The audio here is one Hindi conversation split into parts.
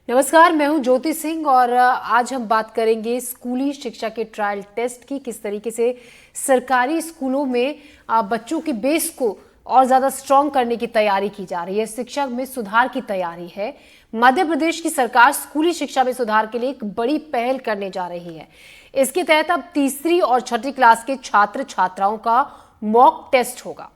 नमस्कार, मैं हूं ज्योति सिंह और आज हम बात करेंगे स्कूली शिक्षा के ट्रायल टेस्ट की। किस तरीके से सरकारी स्कूलों में बच्चों के बेस को और ज़्यादा स्ट्रॉन्ग करने की तैयारी की जा रही है, शिक्षा में सुधार की तैयारी है। मध्य प्रदेश की सरकार स्कूली शिक्षा में सुधार के लिए एक बड़ी पहल करने जा रही है। इसके तहत अब तीसरी और छठी क्लास के छात्र छात्राओं का मॉक टेस्ट होगा।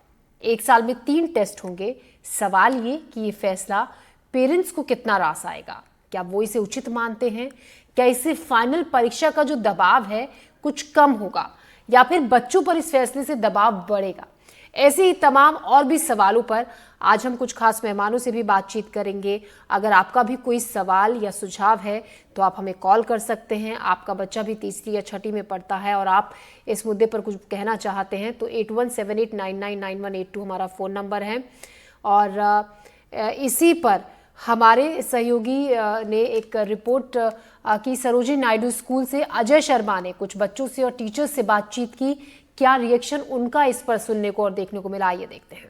एक साल में 3 टेस्ट होंगे। सवाल ये कि ये फैसला पेरेंट्स को कितना रास आएगा, क्या वो इसे उचित मानते हैं, क्या इससे फाइनल परीक्षा का जो दबाव है कुछ कम होगा या फिर बच्चों पर इस फैसले से दबाव बढ़ेगा। ऐसे ही तमाम और भी सवालों पर आज हम कुछ खास मेहमानों से भी बातचीत करेंगे। अगर आपका भी कोई सवाल या सुझाव है तो आप हमें कॉल कर सकते हैं। आपका बच्चा भी तीसरी या छठी में पढ़ता है और आप इस मुद्दे पर कुछ कहना चाहते हैं तो 8178999182 हमारा फ़ोन नंबर है। और इसी पर हमारे सहयोगी ने एक रिपोर्ट की। सरोजिनी नायडू स्कूल से अजय शर्मा ने कुछ बच्चों से और टीचर्स से बातचीत की। क्या रिएक्शन उनका इस पर सुनने को और देखने को मिला, आइए देखते हैं।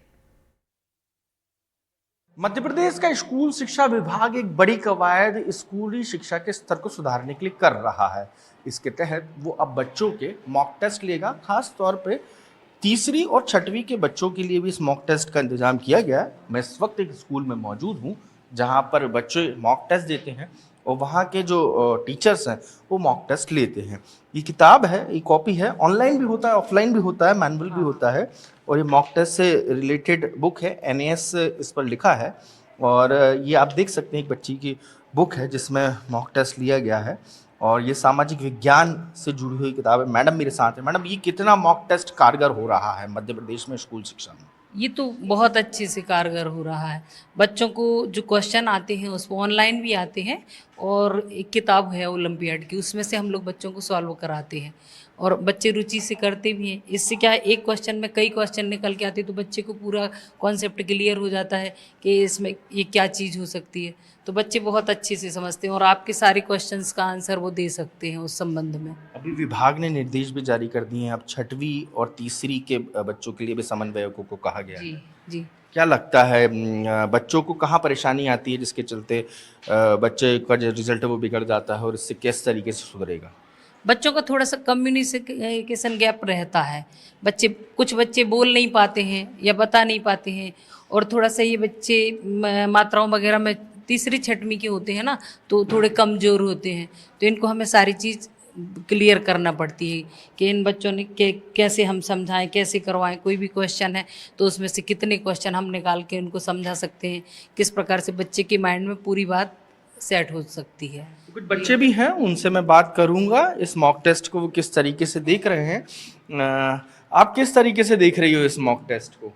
मध्य प्रदेश का स्कूल शिक्षा विभाग एक बड़ी कवायद स्कूली शिक्षा के स्तर को सुधारने के लिए कर रहा है। इसके तहत वो अब बच्चों के मॉक टेस्ट लेगा। खास तौर पे तीसरी और छठवीं के बच्चों के लिए भी इस मॉक टेस्ट का इंतजाम किया गया है। मैं इस वक्त एक स्कूल में मौजूद हूँ जहाँ पर बच्चे मॉक टेस्ट देते हैं और वहाँ के जो टीचर्स हैं वो मॉक टेस्ट लेते हैं। ये किताब है, ये कॉपी है, ऑनलाइन भी होता है, ऑफलाइन भी होता है, मैनुअल भी होता है और ये मॉक टेस्ट से रिलेटेड बुक है। NAS इस पर लिखा है और ये आप देख सकते हैं एक बच्ची की बुक है जिसमें मॉक टेस्ट लिया गया है और ये सामाजिक विज्ञान से जुड़ी हुई किताब है। मैडम मेरे साथ है। मैडम, ये कितना मॉक टेस्ट कारगर हो रहा है मध्य प्रदेश में स्कूल शिक्षा में? ये तो बहुत अच्छे से कारगर हो रहा है। बच्चों को जो क्वेश्चन आते हैं उसको ऑनलाइन भी आते हैं और एक किताब है ओलंपियाड की, उसमें से हम लोग बच्चों को सॉल्व कराते हैं और बच्चे रुचि से करते भी हैं। इससे क्या है, एक क्वेश्चन में कई क्वेश्चन निकल के आते हैं तो बच्चे को पूरा कॉन्सेप्ट क्लियर हो जाता है कि इसमें ये क्या चीज़ हो सकती है। तो बच्चे बहुत अच्छे से समझते हैं और आपके सारे क्वेश्चंस का आंसर वो दे सकते हैं उस संबंध में। अभी विभाग ने निर्देश भी जारी कर दिए हैं। अब छठवीं और तीसरी के बच्चों के लिए भी समन्वयकों को कहा गया है। जी जी। क्या लगता है बच्चों को कहाँ परेशानी आती है जिसके चलते बच्चे का जो रिजल्ट है वो बिगड़ जाता है और इससे किस तरीके से सुधरेगा? बच्चों का थोड़ा सा कम्युनिकेशन गैप रहता है। कुछ बच्चे बोल नहीं पाते हैं या बता नहीं पाते हैं और थोड़ा सा ये बच्चे मात्राओं वगैरह में तीसरी छठवीं के होते हैं ना, तो थोड़े कमज़ोर होते हैं। तो इनको हमें सारी चीज़ क्लियर करना पड़ती है कि इन बच्चों ने कैसे हम समझाएं, कैसे करवाएं। कोई भी क्वेश्चन है तो उसमें से कितने क्वेश्चन हम निकाल के उनको समझा सकते हैं, किस प्रकार से बच्चे के माइंड में पूरी बात सेट हो सकती है। कुछ बच्चे भी हैं, उनसे मैं बात करूंगा इस मॉक टेस्ट को वो किस तरीके से देख रहे हैं। आप किस तरीके से देख रही हो इस मॉक टेस्ट को?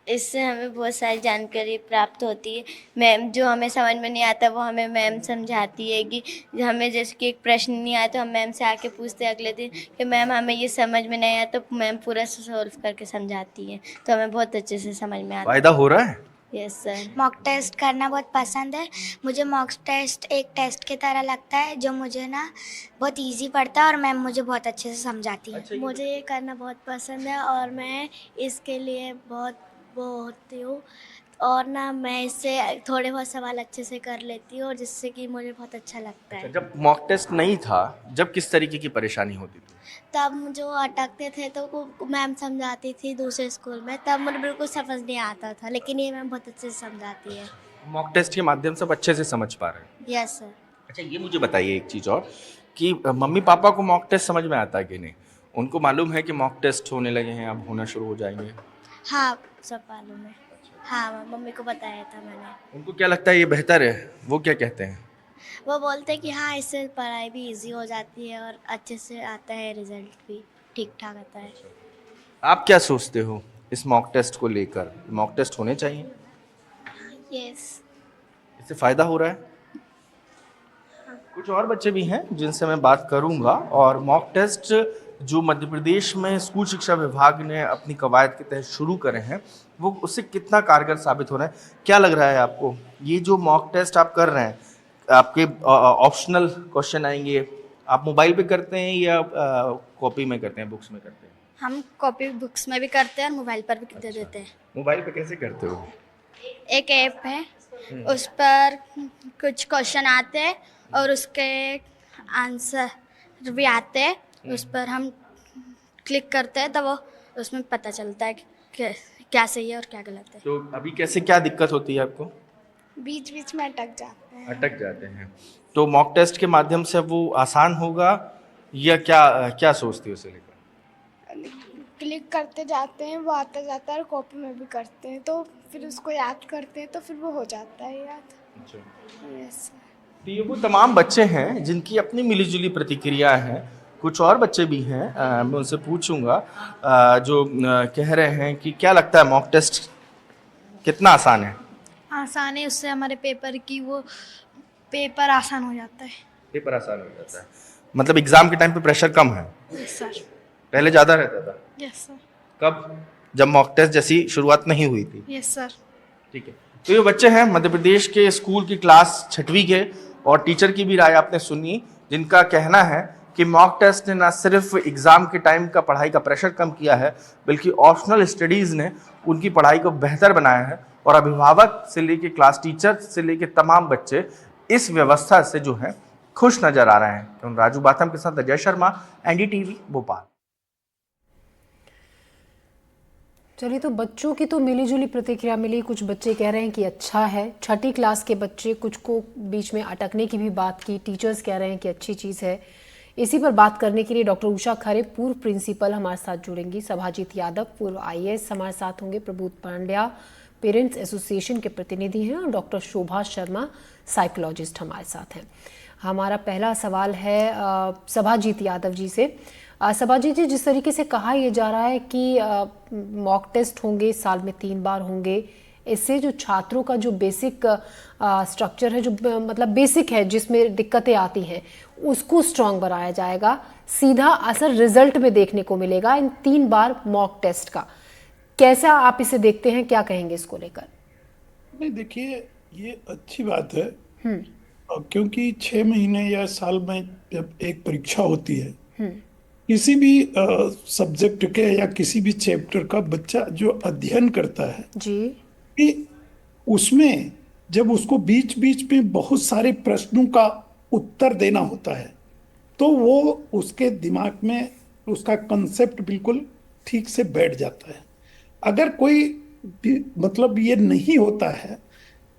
इससे हमें बहुत सारी जानकारी प्राप्त होती है। मैम जो हमें समझ में नहीं आता वो हमें मैम समझाती है कि हमें जैसे कि एक प्रश्न नहीं आया तो हम मैम से आके पूछते हैं अगले दिन कि मैम हमें ये समझ में नहीं आया, तो मैम पूरा सॉल्व करके समझाती है। तो हमें बहुत अच्छे से समझ में आता है। फायदा हो रहा है? Yes sir. मॉक टेस्ट करना बहुत पसंद है मुझे। मॉक टेस्ट एक टेस्ट की तरह लगता है जो मुझे ना बहुत इजी पड़ता है और मैम मुझे बहुत अच्छे से समझाती है। मुझे ये करना बहुत पसंद है और मैं इसके लिए बहुत वो होती हूँ और ना मैं इससे थोड़े बहुत सवाल अच्छे से कर लेती हूँ और जिससे कि मुझे बहुत अच्छा लगता है। जब मॉक टेस्ट नहीं था, जब किस तरीके की परेशानी होती थी? तब जो अटकते थे तो मैम समझाती थी दूसरे स्कूल में, तब मुझे बिल्कुल समझ नहीं आता था, लेकिन ये मैम बहुत अच्छे से समझाती है। मॉक टेस्ट के माध्यम से अच्छे से समझ पा रहे हैं? Yes sir. अच्छा, ये मुझे बताइए एक चीज़ और कि मम्मी पापा को मॉक टेस्ट समझ में आता है कि नहीं? उनको मालूम है कि मॉक टेस्ट होने लगे हैं, अब होना शुरू हो जाएंगे? हाँ सब मालूम है। हाँ मम्मी को बताया था मैंने। उनको क्या लगता है ये बेहतर है? वो क्या कहते हैं? वो बोलते हैं कि हाँ इससे पढ़ाई भी इजी हो जाती है और अच्छे से आता है, रिजल्ट भी ठीक ठाक आता है। आप क्या सोचते हो इस मॉक टेस्ट को लेकर? मॉक टेस्ट होने चाहिए? यस। इससे फ़ायदा हो रहा है? कुछ और बच्चे भी हैं जिनसे मैं बात करूंगा। और मॉक टेस्ट जो मध्य प्रदेश में स्कूल शिक्षा विभाग ने अपनी कवायद के तहत शुरू करे हैं वो उससे कितना कारगर साबित हो रहा है? क्या लग रहा है आपको? ये जो मॉक टेस्ट आप कर रहे हैं, आपके ऑप्शनल क्वेश्चन आएंगे, आप मोबाइल पे करते हैं या कॉपी में करते हैं, बुक्स में करते हैं? हम कॉपी बुक्स में भी करते हैं और मोबाइल पर भी दे देते हैं। मोबाइल पे कैसे करते हो? एक ऐप है उस पर कुछ क्वेश्चन आते हैं और उसके आंसर भी आते हैं। उस पर हम क्लिक करते हैं तो वो उसमें पता चलता है कि क्या सही है और क्या गलत है। तो अभी कैसे क्या दिक्कत होती है आपको? बीच बीच में अटक जाते हैं। अटक जाते हैं। तो मॉक टेस्ट के माध्यम से वो आसान होगा या क्या क्या सोचती हो उसे लेकर? क्लिक करते जाते हैं, वो आता जाता है और कॉपी में भी करते हैं, तो फिर उसको याद करते हैं तो फिर वो हो जाता है याद। अच्छा। यस। तो ये वो तमाम बच्चे हैं जिनकी अपनी मिलीजुली प्रतिक्रिया है। कुछ और बच्चे भी हैं, मैं उनसे पूछूंगा जो कह रहे हैं कि क्या लगता है मॉक टेस्ट कितना आसान है? आसान है, उससे हमारे पेपर की वो पेपर आसान हो जाता है। पेपर आसान हो जाता है, मतलब एग्जाम के टाइम पे प्रेशर कम है, यस सर। पहले ज़्यादा रहता था। Yes sir. कब? जब मॉक टेस्ट जैसी शुरुआत नहीं हुई थी। Yes sir. ठीक है। तो ये बच्चे हैं मध्य प्रदेश के स्कूल की क्लास 6वीं के, और टीचर की भी राय आपने सुनी, जिनका कहना है कि मॉक टेस्ट ने ना सिर्फ एग्ज़ाम के टाइम का पढ़ाई का प्रेशर कम किया है, बल्कि ऑप्शनल स्टडीज़ ने उनकी पढ़ाई को बेहतर बनाया है। और अभिभावक से लेके क्लास टीचर से लेके तमाम बच्चे इस व्यवस्था से जो है खुश नजर आ रहे हैं। तो राजू बाथम के साथ अजय शर्मा, NDTV भोपाल। चलिए, तो बच्चों की तो मिलीजुली प्रतिक्रिया मिली। कुछ बच्चे कह रहे हैं कि अच्छा है, 6ठी क्लास के बच्चे, कुछ को बीच में अटकने की भी बात की, टीचर्स कह रहे हैं कि अच्छी चीज़ है। इसी पर बात करने के लिए डॉक्टर उषा खरे, पूर्व प्रिंसिपल, हमारे साथ जुड़ेंगी। सभाजीत यादव, पूर्व IAS, हमारे साथ होंगे। प्रबोध पांड्या, पेरेंट्स एसोसिएशन के प्रतिनिधि हैं। और डॉक्टर शोभा शर्मा, साइकोलॉजिस्ट, हमारे साथ हैं। हमारा पहला सवाल है सभाजीत यादव जी से। सभाजीत जी, जिस तरीके से कहा यह जा रहा है कि मॉक टेस्ट होंगे, साल में 3 बार होंगे, इससे जो छात्रों का जो बेसिक स्ट्रक्चर है, जो मतलब बेसिक है, जिसमें दिक्कतें आती हैं, उसको स्ट्रांग बनाया जाएगा। सीधा असर रिजल्ट में देखने को मिलेगा इन 3 बार मॉक टेस्ट का। कैसा आप इसे देखते हैं, क्या कहेंगे इसको लेकर? नहीं, देखिए, ये अच्छी बात है, क्योंकि 6 महीने या साल में जब एक परीक्षा होती है किसी भी सब्जेक्ट के या किसी भी चैप्टर का, बच्चा जो अध्ययन करता है जी, कि उसमें जब उसको बीच बीच में बहुत सारे प्रश्नों का उत्तर देना होता है, तो वो उसके दिमाग में उसका कंसेप्ट बिल्कुल ठीक से बैठ जाता है। अगर कोई मतलब ये नहीं होता है,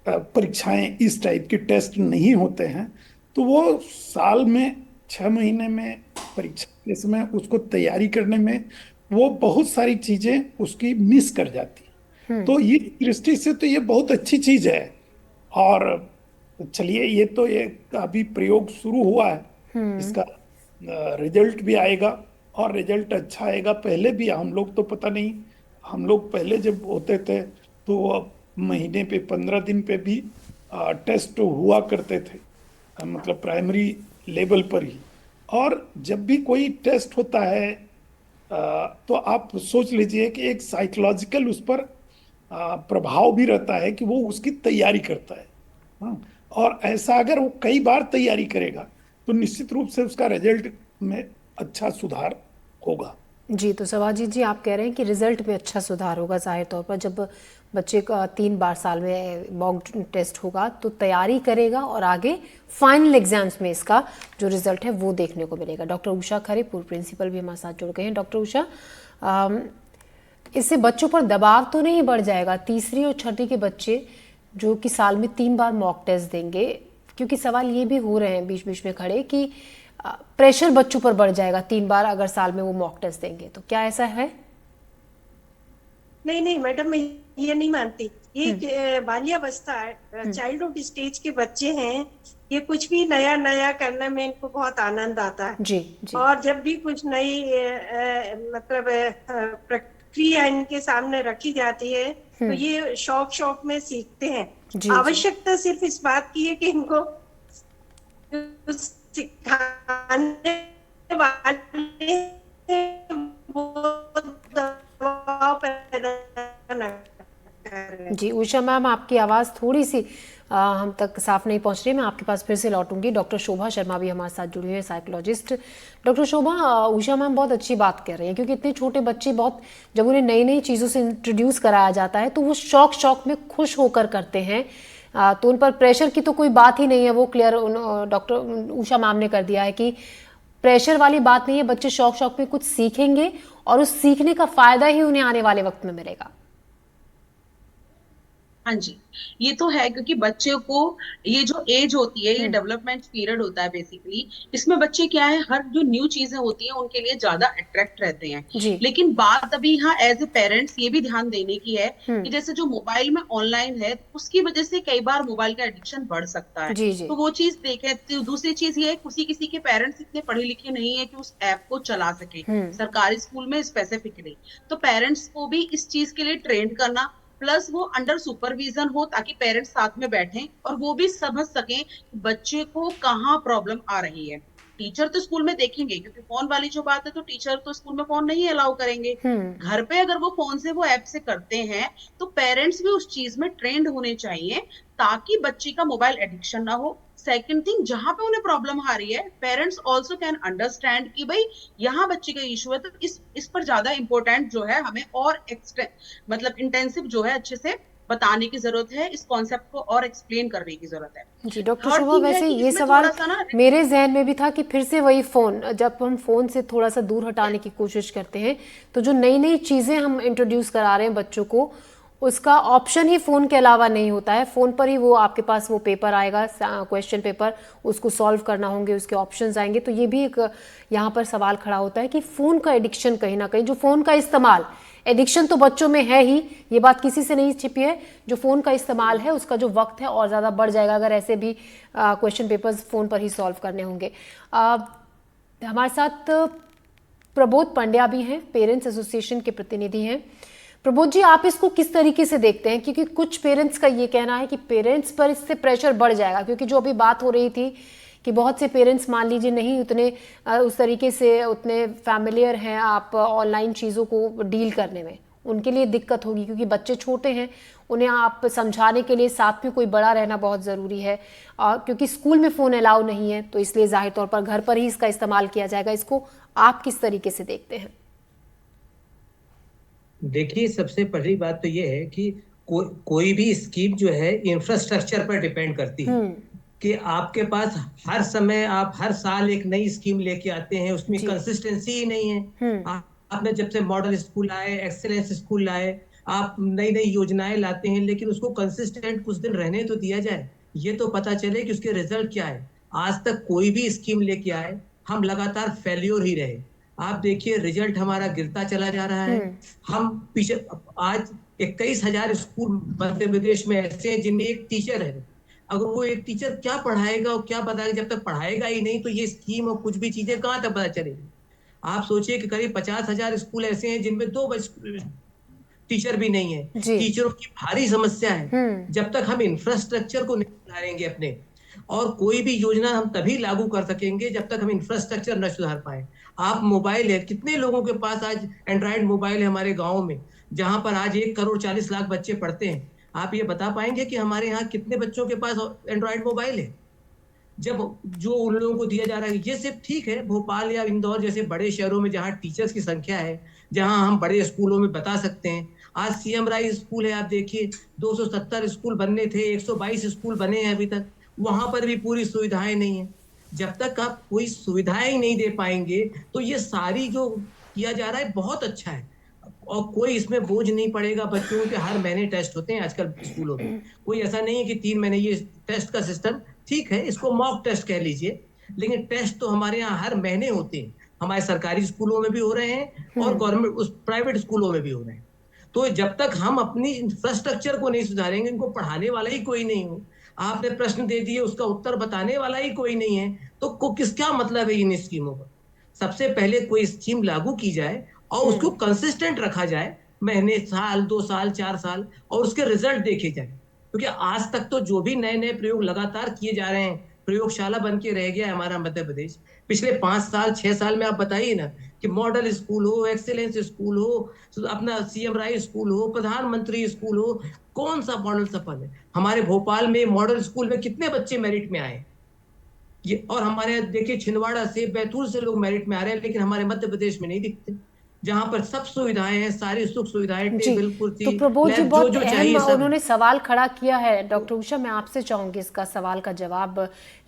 परीक्षाएं इस टाइप के टेस्ट नहीं होते हैं, तो वो साल में 6 महीने में परीक्षा के समय उसको तैयारी करने में वो बहुत सारी चीजें उसकी मिस कर जाती है। तो ये दृष्टि से तो ये बहुत अच्छी चीज है। और चलिए, ये तो ये अभी प्रयोग शुरू हुआ है, इसका रिजल्ट भी आएगा और रिजल्ट अच्छा आएगा। पहले भी हम लोग तो पता नहीं, हम लोग पहले जब होते थे तो महीने पे 15 दिन पे भी टेस्ट हुआ करते थे, मतलब प्राइमरी लेवल पर ही। और जब भी कोई टेस्ट होता है तो आप सोच लीजिए कि एक साइकोलॉजिकल उस पर प्रभाव भी रहता है कि वो उसकी तैयारी करता है। हाँ, और ऐसा अगर वो कई बार तैयारी करेगा तो निश्चित रूप से उसका रिजल्ट में अच्छा सुधार होगा। जी, तो सभाजीत जी, आप कह रहे हैं कि रिजल्ट में अच्छा सुधार होगा। जाहिर तौर पर जब बच्चे का 3 बार साल में मॉक टेस्ट होगा तो तैयारी करेगा और आगे फाइनल एग्जाम्स में इसका जो रिजल्ट है वो देखने को मिलेगा। डॉक्टर उषा खरे, पूर्व प्रिंसिपल, भी हमारे साथ जुड़ गए हैं। डॉक्टर उषा, इससे बच्चों पर दबाव तो नहीं बढ़ जाएगा? 3री और 6ठी के बच्चे जो कि साल में 3 बार मॉक टेस्ट देंगे, क्योंकि सवाल ये भी हो रहे हैं बीच बीच में खड़े कि प्रेशर बच्चों पर बढ़ जाएगा 3 बार अगर साल में वो मॉक टेस्ट देंगे, तो क्या ऐसा है? नहीं मैडम, मैं ये नहीं मानती। ये बाल्यावस्था है, चाइल्डहुड स्टेज के बच्चे हैं, ये कुछ भी नया नया करने में इनको बहुत आनंद आता है। जी। और जब भी कुछ नई मतलब प्रक्रिया इनके सामने रखी जाती है तो ये शौक में सीखते हैं। आवश्यकता सिर्फ इस बात की है कि इनको सिखाने वाले वो दबाव पैदा न करें। जी, उषा मैम, आपकी आवाज़ थोड़ी सी हम तक साफ नहीं पहुंच रही। मैं आपके पास फिर से लौटूंगी। डॉक्टर शोभा शर्मा भी हमारे साथ जुड़ी हुई है, साइकोलॉजिस्ट। डॉक्टर शोभा, उषा मैम बहुत अच्छी बात कर रही हैं, क्योंकि इतने छोटे बच्चे बहुत, जब उन्हें नई नई चीज़ों से इंट्रोड्यूस कराया जाता है तो वो शौक में खुश होकर करते हैं। तो उन पर प्रेशर की तो कोई बात ही नहीं है, वो क्लियर डॉक्टर उषा मैम ने कर दिया है कि प्रेशर वाली बात नहीं है, बच्चे शौक शौक में कुछ सीखेंगे और उस सीखने का फायदा ही उन्हें आने वाले वक्त में मिलेगा। हाँ जी, ये तो है, क्योंकि बच्चे को ये जो एज होती है, ये डेवलपमेंट पीरियड होता है बेसिकली, इसमें बच्चे क्या है, हर जो न्यू चीजें होती हैं उनके लिए ज्यादा अट्रैक्ट रहते हैं। लेकिन बात अभी यहाँ एज ए पेरेंट्स ये भी ध्यान देने की है कि जैसे जो मोबाइल में ऑनलाइन है, उसकी वजह से कई बार मोबाइल का एडिक्शन बढ़ सकता है। तो वो चीज देखे। तो दूसरी चीज ये है, किसी के पेरेंट्स इतने पढ़े लिखे नहीं है कि उस ऐप को चला सके, सरकारी स्कूल में स्पेसिफिकली। तो पेरेंट्स को भी इस चीज के लिए ट्रेन करना, प्लस वो अंडर सुपरविजन हो, ताकि पेरेंट्स साथ में बैठें और वो भी समझ सकें बच्चे को कहाँ प्रॉब्लम आ रही है। टीचर तो स्कूल में देखेंगे, क्योंकि फोन वाली जो बात है तो टीचर तो स्कूल में फोन नहीं अलाउ करेंगे। घर पे अगर वो फोन से वो ऐप से करते हैं तो पेरेंट्स भी उस चीज में ट्रेंड होने चाहिए, ताकि बच्चे का मोबाइल एडिक्शन ना हो। सेकंड थिंग, जहां पे उन्हें प्रॉब्लम आ रही है, पेरेंट्स ऑल्सो कैन अंडरस्टैंड कि भाई यहाँ बच्चे का इशू है, तो इस पर ज्यादा इंपॉर्टेंट जो है हमें और मतलब इंटेंसिव जो है अच्छे से बताने की जरूरत है, इस कॉन्सेप्ट को और एक्सप्लेन करने की जरूरत है। जी डॉक्टर शोभा, वैसे ये सवाल मेरे जहन में भी था कि फिर से वही फोन, जब हम फोन से थोड़ा सा दूर हटाने की कोशिश करते हैं तो जो नई नई चीजें हम इंट्रोड्यूस करा रहे हैं बच्चों को, उसका ऑप्शन ही फोन के अलावा नहीं होता है। फोन पर ही वो आपके पास वो पेपर आएगा, क्वेश्चन पेपर, उसको सॉल्व करना होंगे, उसके ऑप्शंस आएंगे। तो ये भी एक यहाँ पर सवाल खड़ा होता है कि फोन का एडिक्शन कहीं ना कहीं, जो फोन का इस्तेमाल, एडिक्शन तो बच्चों में है ही, ये बात किसी से नहीं छिपी है, जो फ़ोन का इस्तेमाल है उसका जो वक्त है और ज़्यादा बढ़ जाएगा अगर ऐसे भी क्वेश्चन पेपर्स फ़ोन पर ही सॉल्व करने होंगे। हमारे साथ प्रबोध पंड्या भी हैं, पेरेंट्स एसोसिएशन के प्रतिनिधि हैं। प्रबोध जी, आप इसको किस तरीके से देखते हैं? क्योंकि कुछ पेरेंट्स का ये कहना है कि पेरेंट्स पर इससे प्रेशर बढ़ जाएगा, क्योंकि जो अभी बात हो रही थी कि बहुत से पेरेंट्स मान लीजिए नहीं उतने उस तरीके से उतने फैमिलियर हैं आप ऑनलाइन चीज़ों को डील करने में, उनके लिए दिक्कत होगी क्योंकि बच्चे छोटे हैं, उन्हें आप समझाने के लिए साथ में कोई बड़ा रहना बहुत ज़रूरी है। क्योंकि स्कूल में फ़ोन अलाउ नहीं है तो इसलिए जाहिर तौर पर घर पर ही इसका इस्तेमाल किया जाएगा। इसको आप किस तरीके से देखते हैं? देखिए, सबसे पहली बात तो ये है कि कोई भी स्कीम जो है इंफ्रास्ट्रक्चर पर डिपेंड करती है कि आपके पास हर समय आप हर साल एक नई स्कीम लेके आते हैं, उसमें कंसिस्टेंसी ही नहीं है। आपने जब से मॉडल स्कूल आए, एक्सेलेंस स्कूल आए, आप नई नई योजनाएं लाते हैं, लेकिन उसको कंसिस्टेंट कुछ दिन रहने तो दिया जाए, ये तो पता चले कि उसके रिजल्ट क्या है। आज तक कोई भी स्कीम लेके आए, हम लगातार फेल्योर ही रहे। आप देखिए, रिजल्ट हमारा गिरता चला जा रहा है। हम पीछे, आज 21,000 स्कूल मध्य प्रदेश में ऐसे हैं जिनमें एक टीचर है। अगर वो एक टीचर क्या पढ़ाएगा और क्या बताएगा, जब तक पढ़ाएगा ही नहीं तो ये स्कीम और कुछ भी चीजें कहाँ तक पता चलेगी। आप सोचिए कि करीब 50,000 स्कूल ऐसे हैं जिनमें 2 टीचर भी नहीं है। टीचरों की भारी समस्या है। जब तक हम इंफ्रास्ट्रक्चर को नहीं सुधारेंगे अपने, और कोई भी योजना हम तभी लागू कर सकेंगे जब तक हम इंफ्रास्ट्रक्चर न सुधार पाए। आप मोबाइल है, कितने लोगों के पास आज एंड्रॉइड मोबाइल है हमारे गाँव में, जहां पर आज 1,40,00,000 बच्चे पढ़ते हैं। आप ये बता पाएंगे कि हमारे यहाँ कितने बच्चों के पास एंड्रॉइड मोबाइल है? जब जो उन लोगों को दिया जा रहा है, ये सिर्फ ठीक है भोपाल या इंदौर जैसे बड़े शहरों में जहाँ टीचर्स की संख्या है, जहाँ हम बड़े स्कूलों में बता सकते हैं। आज सीएम राय स्कूल है, आप देखिए 270 स्कूल बनने थे, 122 स्कूल बने हैं अभी तक, वहां पर भी पूरी सुविधाएं नहीं है। जब तक आप कोई सुविधाएं ही नहीं दे पाएंगे तो ये सारी जो किया जा रहा है बहुत अच्छा है और कोई इसमें बोझ नहीं पड़ेगा। बच्चों के हर महीने टेस्ट होते हैं आजकल स्कूलों में, कोई ऐसा नहीं है कि 3 महीने। ये टेस्ट का सिस्टम ठीक है, इसको मॉक टेस्ट कह लीजिए, लेकिन टेस्ट तो हमारे यहाँ हर महीने होते हैं। हमारे सरकारी स्कूलों में भी हो रहे हैं और गवर्नमेंट उस प्राइवेट स्कूलों में भी हो रहे हैं। तो जब तक हम अपनी इंफ्रास्ट्रक्चर को नहीं सुधारेंगे, इनको पढ़ाने वाला ही कोई नहीं हो, आपने प्रश्न दे दिए उसका उत्तर बताने वाला ही कोई नहीं है, तो किसका मतलब है इन स्कीमों का? सबसे पहले कोई स्कीम लागू की जाए और उसको कंसिस्टेंट रखा जाए, महीने, साल, 2 साल, 4 साल, और उसके रिजल्ट देखे जाए। क्योंकि आज तक तो जो भी नए नए प्रयोग लगातार किए जा रहे हैं, प्रयोगशाला बन के रह गया है हमारा मध्य प्रदेश। पिछले 5 साल 6 साल में आप बताइए ना कि मॉडल स्कूल हो, एक्सेलेंस स्कूल हो, अपना सीएम राय स्कूल हो, प्रधानमंत्री स्कूल हो, कौन सा मॉडल सफल है? हमारे भोपाल में मॉडल स्कूल में कितने बच्चे मेरिट में आए, ये, और हमारे देखिए छिंदवाड़ा से, बैतूल से लोग मेरिट में आ रहे हैं, लेकिन हमारे मध्य प्रदेश में नहीं दिखते। जहाँ पर सब सुविधाएं हैं, सारी सुख सुविधाएं, जी, टेबल तो कुर्सी प्रबोध जी लैब, बहुत जो अहम चाहिए सब। उन्होंने सवाल खड़ा किया है। डॉक्टर उषा, मैं आपसे चाहूंगी इसका सवाल का जवाब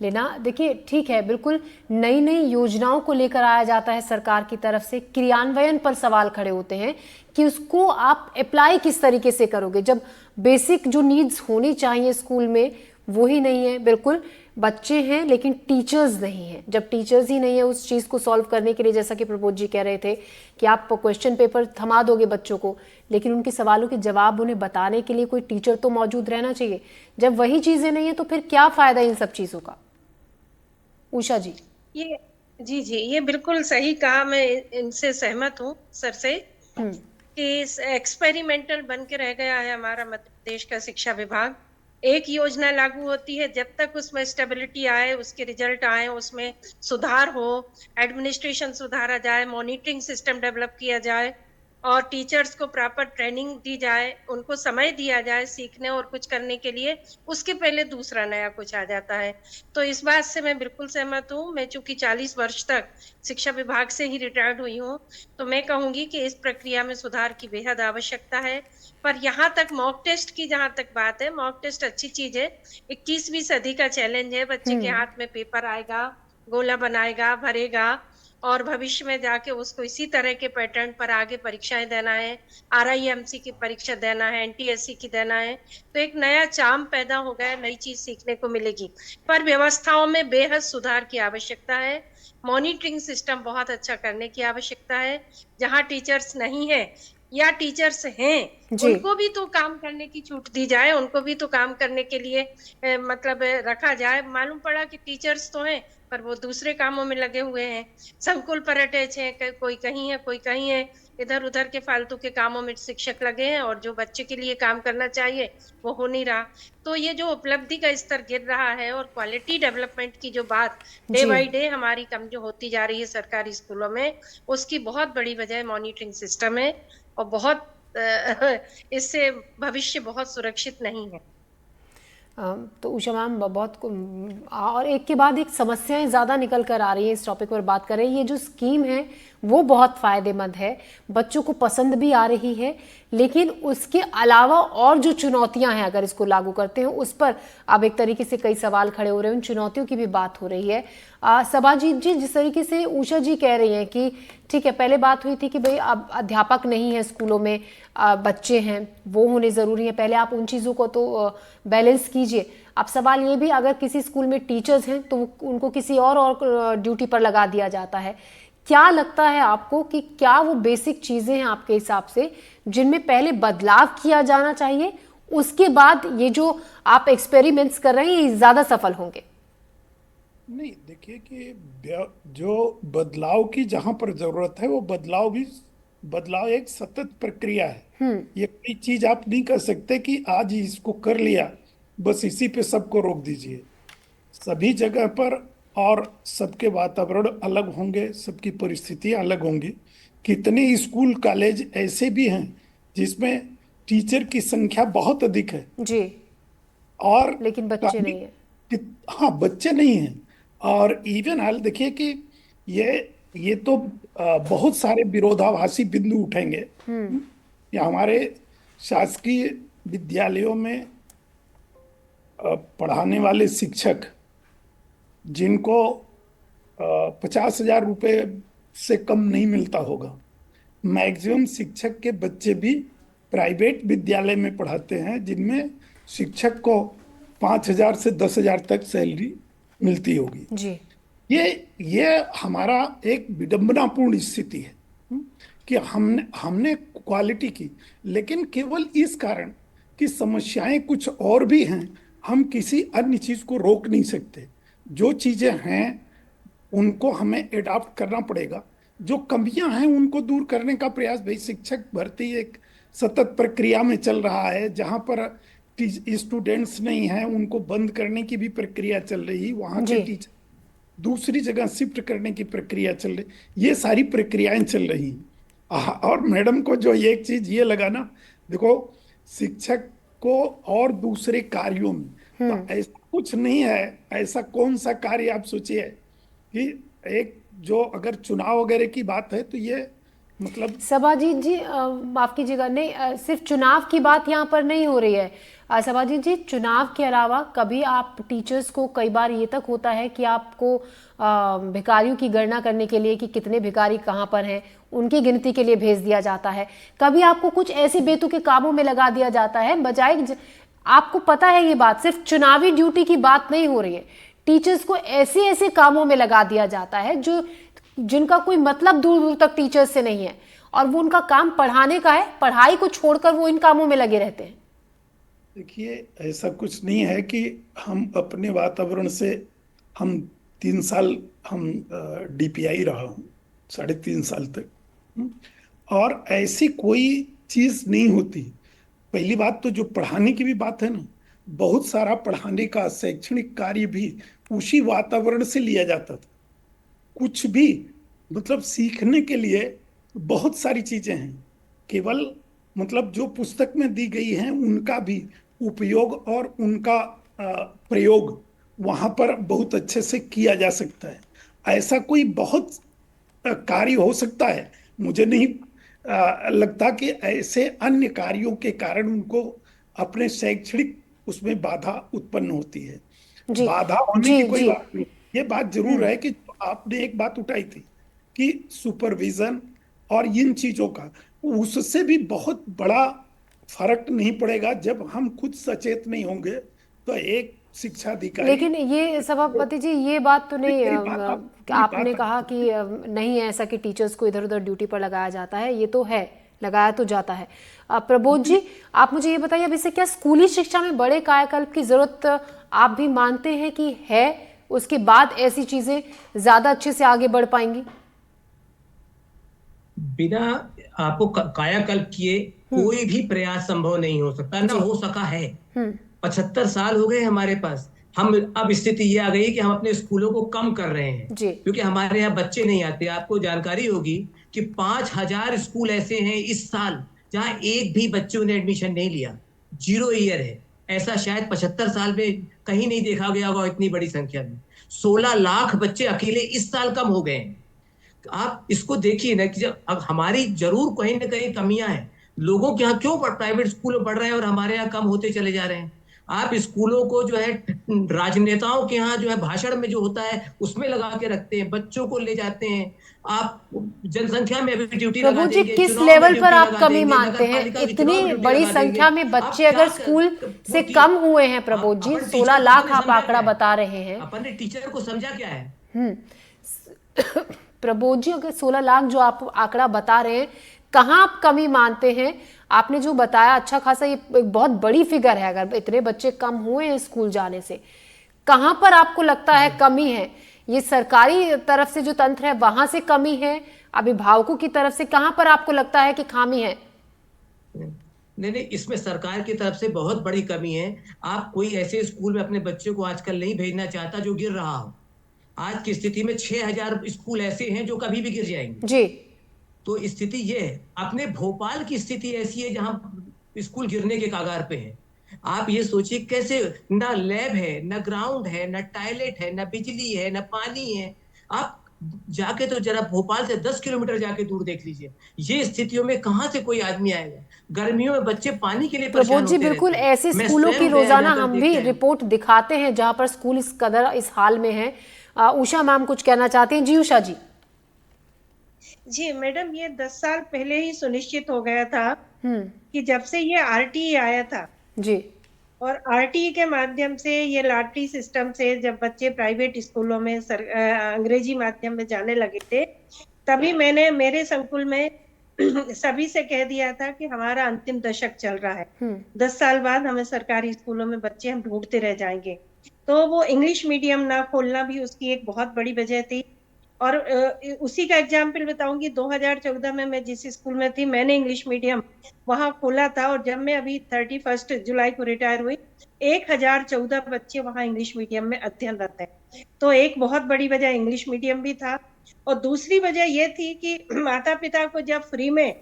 लेना। देखिए ठीक है, बिल्कुल नई नई योजनाओं को लेकर आया जाता है सरकार की तरफ से, क्रियान्वयन पर सवाल खड़े होते हैं कि उसको आप अप्लाई किस तरीके से करोगे, जब बेसिक जो नीड्स होनी चाहिए स्कूल में वो ही नहीं है। बिल्कुल बच्चे हैं लेकिन टीचर्स नहीं हैं। जब टीचर्स ही नहीं है उस चीज़ को सॉल्व करने के लिए, जैसा कि प्रबोध जी कह रहे थे कि आप क्वेश्चन पेपर थमा दोगे बच्चों को, लेकिन उनके सवालों के जवाब उन्हें बताने के लिए कोई टीचर तो मौजूद रहना चाहिए। जब वही चीज़ें नहीं है तो फिर क्या फ़ायदा इन सब चीज़ों का? उषा जी। ये बिल्कुल सही कहा, मैं इनसे सहमत हूँ सर से कि एक्सपेरिमेंटल बन के रह गया है हमारा मध्य प्रदेश का शिक्षा विभाग। एक योजना लागू होती है, जब तक उसमें स्टेबिलिटी आए, उसके रिजल्ट आए, उसमें सुधार हो, एडमिनिस्ट्रेशन सुधारा जाए, मॉनिटरिंग सिस्टम डेवलप किया जाए और टीचर्स को प्रॉपर ट्रेनिंग दी जाए, उनको समय दिया जाए सीखने और कुछ करने के लिए, उसके पहले दूसरा नया कुछ आ जाता है। तो इस बात से मैं बिल्कुल सहमत हूँ। मैं चूंकि 40 वर्ष तक शिक्षा विभाग से ही रिटायर्ड हुई हूँ, तो मैं कहूंगी कि इस प्रक्रिया में सुधार की बेहद आवश्यकता है। पर यहाँ तक मॉक टेस्ट की जहां तक बात है, मॉक टेस्ट अच्छी चीज है। 21वीं सदी का चैलेंज है। बच्चे के हाथ में पेपर आएगा, गोला बनाएगा, भरेगा और भविष्य में जाके उसको इसी तरह के पैटर्न पर आगे परीक्षाएं देना है, RIMC की परीक्षा देना है, NTSC की देना है। तो एक नया चार्म पैदा हो गया, नई चीज सीखने को मिलेगी। पर व्यवस्थाओं में बेहद सुधार की आवश्यकता है। मॉनिटरिंग सिस्टम बहुत अच्छा करने की आवश्यकता है। जहां टीचर्स नहीं है या टीचर्स हैं, उनको भी तो काम करने की छूट दी जाए, उनको भी तो काम करने के लिए मतलब रखा जाए। मालूम पड़ा कि टीचर्स तो हैं पर वो दूसरे कामों में लगे हुए हैं, संकुल पर अटैच है, कोई कहीं है कोई कहीं है, इधर उधर के फालतू के कामों में शिक्षक लगे हैं और जो बच्चे के लिए काम करना चाहिए वो हो नहीं रहा। तो ये जो उपलब्धि का स्तर गिर रहा है और क्वालिटी डेवलपमेंट की जो बात डे बाय डे हमारी कम जो होती जा रही है सरकारी स्कूलों में, उसकी बहुत बड़ी वजह मॉनिटरिंग सिस्टम है और बहुत इससे भविष्य बहुत सुरक्षित नहीं है। तो उषा मैम बहुत और एक के बाद एक समस्याएं ज़्यादा निकल कर आ रही हैं। इस टॉपिक पर बात करें, ये जो स्कीम है वो बहुत फ़ायदेमंद है, बच्चों को पसंद भी आ रही है, लेकिन उसके अलावा और जो चुनौतियां हैं अगर इसको लागू करते हैं उस पर अब एक तरीके से कई सवाल खड़े हो रहे हैं। उन चुनौतियों की भी बात हो रही है। सभाजीत जी, जिस तरीके से उषा जी कह रही हैं कि ठीक है, पहले बात हुई थी कि भाई अब अध्यापक नहीं है स्कूलों में, बच्चे हैं वो होने ज़रूरी है, पहले आप उन चीज़ों को तो बैलेंस कीजिए। अब सवाल ये भी, अगर किसी स्कूल में टीचर्स हैं तो उनको किसी और ड्यूटी पर लगा दिया जाता है। क्या लगता है आपको कि क्या वो बेसिक चीज़ें हैं आपके हिसाब से जिनमें पहले बदलाव किया जाना चाहिए, उसके बाद ये जो आप एक्सपेरिमेंट्स कर रहे हैं ये ज़्यादा सफल होंगे? नहीं, देखिए कि जो बदलाव की जहां पर जरूरत है वो बदलाव एक सतत प्रक्रिया है। ये कोई चीज आप नहीं कर सकते कि आज ही इसको कर लिया बस इसी पे सबको रोक दीजिए। सभी जगह पर और सबके वातावरण अलग होंगे, सबकी परिस्थितियां अलग होंगी। कितने स्कूल कॉलेज ऐसे भी हैं जिसमें टीचर की संख्या बहुत अधिक है जी, और लेकिन बच्चे नहीं है। हाँ, बच्चे नहीं हैं। और इवन हाल देखिए कि ये तो बहुत सारे विरोधाभासी बिंदु उठेंगे कि हमारे शासकीय विद्यालयों में पढ़ाने वाले शिक्षक जिनको 50,000 रुपये से कम नहीं मिलता होगा, मैक्सिमम शिक्षक के बच्चे भी प्राइवेट विद्यालय में पढ़ाते हैं जिनमें शिक्षक को 5,000 से 10,000 तक सैलरी मिलती होगी जी। ये हमारा एक विडंबनापूर्ण स्थिति है कि हमने क्वालिटी की, लेकिन केवल इस कारण कि समस्याएं कुछ और भी हैं, हम किसी अन्य चीज को रोक नहीं सकते। जो चीजें हैं उनको हमें एडॉप्ट करना पड़ेगा, जो कमियां हैं उनको दूर करने का प्रयास। भाई, शिक्षक भर्ती एक सतत प्रक्रिया में चल रहा है, जहां पर स्टूडेंट्स नहीं हैं उनको बंद करने की भी प्रक्रिया चल रही, वहां के टीचर दूसरी जगह शिफ्ट करने की प्रक्रिया चल रही, ये सारी प्रक्रियाएं चल रही। और मैडम को जो एक चीज ये लगा ना, देखो शिक्षक को और दूसरे कार्यों में तो ऐसा कुछ नहीं है। ऐसा कौन सा कार्य आप सोचिए कि एक जो अगर चुनाव वगैरह की बात है तो ये मतलब सभाजीत जी माफ कीजिएगा, नहीं सिर्फ चुनाव की बात यहाँ पर नहीं हो रही है। सभाजीत जी, चुनाव के अलावा कभी आप टीचर्स को कई बार ये तक होता है कि आपको भिखारियों की गणना करने के लिए कि कितने भिखारी कहाँ पर हैं उनकी गिनती के लिए भेज दिया जाता है, कभी आपको कुछ ऐसे बेतुके कामों में लगा दिया जाता है, बजाय आपको पता है ये बात सिर्फ चुनावी ड्यूटी की बात नहीं हो रही है, टीचर्स को ऐसे ऐसे कामों में लगा दिया जाता है जो जिनका कोई मतलब दूर दूर तक टीचर्स से नहीं है और वो उनका काम पढ़ाने का है, पढ़ाई को छोड़कर वो इन कामों में लगे रहते हैं। देखिए, ऐसा कुछ नहीं है कि हम अपने वातावरण से, हम 3 साल हम DPI रहा हूँ, 3.5 साल तक, और ऐसी कोई चीज नहीं होती। पहली बात तो जो पढ़ाने की भी बात है ना, बहुत सारा पढ़ाने का शैक्षणिक कार्य भी उसी वातावरण से लिया जाता था। कुछ भी मतलब सीखने के लिए बहुत सारी चीजें हैं, केवल मतलब जो पुस्तक में दी गई हैं उनका भी उपयोग और उनका प्रयोग वहां पर बहुत अच्छे से किया जा सकता है। ऐसा कोई बहुत कार्य हो सकता है, मुझे नहीं लगता कि ऐसे अन्य कार्यों के कारण उनको अपने शैक्षणिक उसमें बाधा उत्पन्न होती है। बाधा होने की कोई बात नहीं। ये बात जरूर है कि आपने एक बात उठाई थी कि सुपरविजन और इन चीजों का, उससे भी बहुत बड़ा फर्क नहीं पड़ेगा जब हम खुद सचेत नहीं होंगे तो एक शिक्षा अधिकारी। लेकिन ये सभापति जी, ये बात तो नहीं आपने कहा कि नहीं है ऐसा कि टीचर्स को इधर उधर ड्यूटी पर लगाया जाता है, ये तो है, लगाया तो जाता है। प्रबोध जी, आप मुझे ये बताइए, अब इससे क्या स्कूली शिक्षा में बड़े कायाकल्प की जरूरत आप भी मानते हैं कि है, उसके बाद ऐसी चीजें ज्यादा अच्छे से आगे बढ़ पाएंगी? बिना आपको कायाकल्प किए कोई भी प्रयास संभव नहीं हो सकता, ना हो सका है। 75 साल हो गए हमारे पास, हम अब स्थिति ये आ गई कि हम अपने स्कूलों को कम कर रहे हैं क्योंकि हमारे यहाँ बच्चे नहीं आते। आपको जानकारी होगी कि 5000 स्कूल ऐसे हैं इस साल जहाँ एक भी बच्चों ने एडमिशन नहीं लिया, 0 ईयर है। ऐसा शायद 75 साल में कहीं नहीं देखा गया होगा इतनी बड़ी संख्या में। 16 लाख बच्चे अकेले इस साल कम हो गए हैं। आप इसको देखिए ना कि जब अब हमारी जरूर कहीं ना कहीं कमियां हैं, लोगों के यहाँ क्यों प्राइवेट स्कूल में पढ़ रहे हैं और हमारे यहाँ कम होते चले जा रहे हैं। आप स्कूलों को जो है राजनेताओं के यहाँ जो है भाषण में जो होता है उसमें लगा के रखते हैं, बच्चों को ले जाते हैं। आप जनसंख्या में भी ड्यूटी लगा देंगे, किस लेवल पर आप कमी मानते हैं? इतनी बड़ी संख्या में बच्चे अगर स्कूल से कम हुए हैं प्रबोध जी, 16 लाख आप आंकड़ा बता रहे हैं, अपन ने टीचर को समझा क्या है? प्रबोध जी, अगर 16 लाख जो आप आंकड़ा बता रहे हैं, कहाँ आप कमी मानते हैं? आपने जो बताया अच्छा खासा, ये एक बहुत बड़ी फिगर है। अगर इतने बच्चे कम हुए हैं स्कूल जाने से, कहाँ पर आपको लगता है कमी है? ये सरकारी तरफ से जो तंत्र है वहां से कमी है, अभिभावकों की तरफ से कहाँ पर आपको लगता है कि खामी है? नहीं, इसमें सरकार की तरफ से बहुत बड़ी कमी है। आप कोई ऐसे स्कूल में अपने बच्चे को आजकल नहीं भेजना चाहता जो गिर रहा हो। आज की स्थिति में 6000 स्कूल ऐसे हैं जो कभी भी गिर जाएंगे जी। तो स्थिति ये है। अपने भोपाल की स्थिति ऐसी है जहां स्कूल गिरने के कागार पे है। आप ये सोचिए कैसे, ना लैब है, ना ग्राउंड है, ना टॉयलेट है, ना बिजली है, ना पानी है। आप जाके तो जरा भोपाल से 10 किलोमीटर जाके दूर देख लीजिए। ये स्थितियों में कहां से कोई आदमी आएगा? गर्मियों में बच्चे पानी के लिए परेशान होते रहते हैं। बिल्कुल ऐसे स्कूलों की रोजाना हम भी रिपोर्ट दिखाते हैं जहां पर स्कूल इस कदर इस हाल में है। उषा मैम कुछ कहना चाहते हैं? जी उषा जी। जी मैडम, ये 10 साल पहले ही सुनिश्चित हो गया था कि जब से ये RTE आया था जी, और RTE के माध्यम से, ये लॉटरी सिस्टम से जब बच्चे प्राइवेट स्कूलों में अंग्रेजी माध्यम में जाने लगे थे, तभी मैंने मेरे संकुल में सभी से कह दिया था कि हमारा अंतिम दशक चल रहा है। 10 साल बाद हमें सरकारी स्कूलों में बच्चे हम ढूंढते रह जाएंगे। तो वो इंग्लिश मीडियम ना खोलना भी उसकी एक बहुत बड़ी वजह थी। और उसी का एग्जाम्पल बताऊंगी, 2014 में मैं जिस स्कूल में थी, मैंने इंग्लिश मीडियम वहां खोला था। और जब मैं अभी 31 जुलाई को रिटायर हुई, 1014 बच्चे वहां इंग्लिश मीडियम में अध्ययनरत हैं। तो एक बहुत बड़ी वजह इंग्लिश मीडियम भी था। और दूसरी वजह ये थी कि माता पिता को जब फ्री में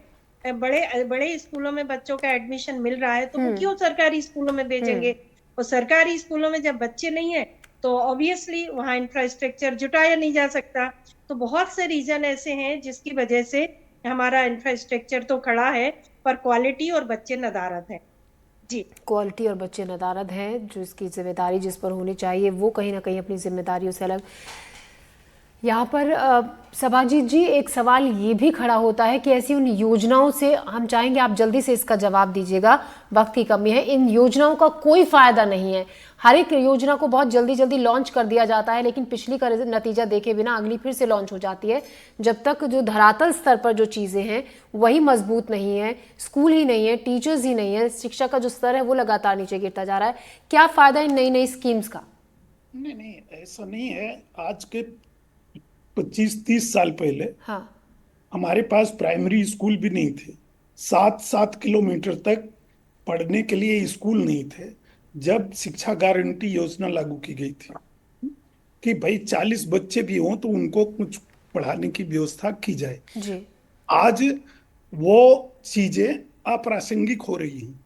बड़े स्कूलों में बच्चों का एडमिशन मिल रहा है तो वो क्यों सरकारी स्कूलों में भेजेंगे? और सरकारी स्कूलों में जब बच्चे नहीं है तो ऑब्वियसली वहाँ इंफ्रास्ट्रक्चर जुटाया नहीं जा सकता। तो बहुत से रीजन ऐसे हैं जिसकी वजह से हमारा इंफ्रास्ट्रक्चर तो खड़ा है, पर क्वालिटी और बच्चे नदारद हैं। जी, क्वालिटी और बच्चे नदारद हैं, जो इसकी जिम्मेदारी जिस पर होनी चाहिए वो कहीं ना कहीं अपनी जिम्मेदारियों से अलग। यहाँ पर सभाजीत जी, एक सवाल ये भी खड़ा होता है कि ऐसी उन योजनाओं से, हम चाहेंगे आप जल्दी से इसका जवाब दीजिएगा, वक्त की कमी है, इन योजनाओं का कोई फायदा नहीं है। हर एक योजना को बहुत जल्दी जल्दी लॉन्च कर दिया जाता है, लेकिन पिछली का नतीजा देखे बिना अगली फिर से लॉन्च हो जाती है। जब तक जो धरातल स्तर पर जो चीज़ें हैं वही मजबूत नहीं है, स्कूल ही नहीं है, टीचर्स ही नहीं है, शिक्षा का जो स्तर है वो लगातार नीचे गिरता जा रहा है। क्या फायदा इन नई नई स्कीम्स का? नहीं, ऐसा नहीं है। आज के 25-30 साल पहले हमारे पास प्राइमरी स्कूल भी नहीं थे। 7-7 किलोमीटर तक पढ़ने के लिए स्कूल नहीं थे जब शिक्षा गारंटी योजना लागू की गई थी कि भाई 40 बच्चे भी हों तो उनको कुछ पढ़ाने की व्यवस्था की जाए जी। आज वो चीजें अप्रासंगिक हो रही हैं।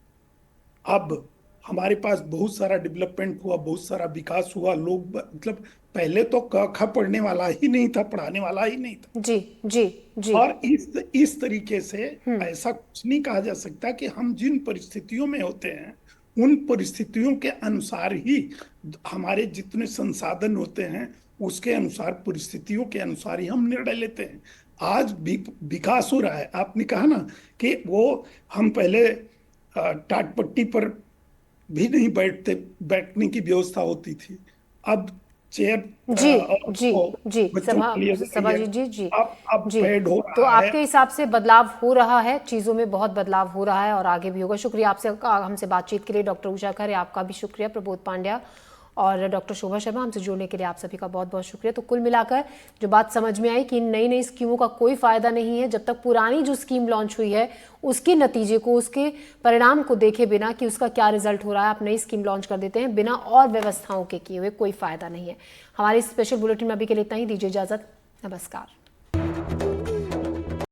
अब हमारे पास बहुत सारा डेवलपमेंट हुआ, बहुत सारा विकास हुआ, लोग मतलब पहले तो क ख पढ़ने वाला ही नहीं था, पढ़ाने वाला ही नहीं था। जी जी जी। और इस तरीके से ऐसा कुछ नहीं कहा जा सकता कि हम जिन परिस्थितियों में होते हैं उन परिस्थितियों के अनुसार ही हमारे जितने संसाधन होते हैं उसके अनुसार, परिस्थितियों के अनुसार ही हम निर्णय लेते हैं। आज विकास हो रहा है। आपने कहा ना कि वो हम पहले टाट पट्टी पर भी नहीं बैठने की व्यवस्था होती थी, अब चेयर जी जी जी सभाजी जी अब जी। पेड हो रहा तो है। आपके हिसाब से बदलाव हो रहा है, चीजों में बहुत बदलाव हो रहा है और आगे भी होगा। शुक्रिया आपसे हमसे बातचीत के लिए डॉक्टर उषा खरे, आपका भी शुक्रिया, प्रबोध पांड्या और डॉक्टर शोभा शर्मा, हमसे जुड़ने के लिए आप सभी का बहुत बहुत शुक्रिया। तो कुल मिलाकर जो बात समझ में आई कि इन नई नई स्कीमों का कोई फायदा नहीं है जब तक पुरानी जो स्कीम लॉन्च हुई है उसके नतीजे को, उसके परिणाम को देखे बिना कि उसका क्या रिजल्ट हो रहा है, आप नई स्कीम लॉन्च कर देते हैं बिना और व्यवस्थाओं के किए हुए, कोई फायदा नहीं है। हमारे स्पेशल बुलेटिन में अभी के लिए इतना ही, दीजिए इजाजत, नमस्कार।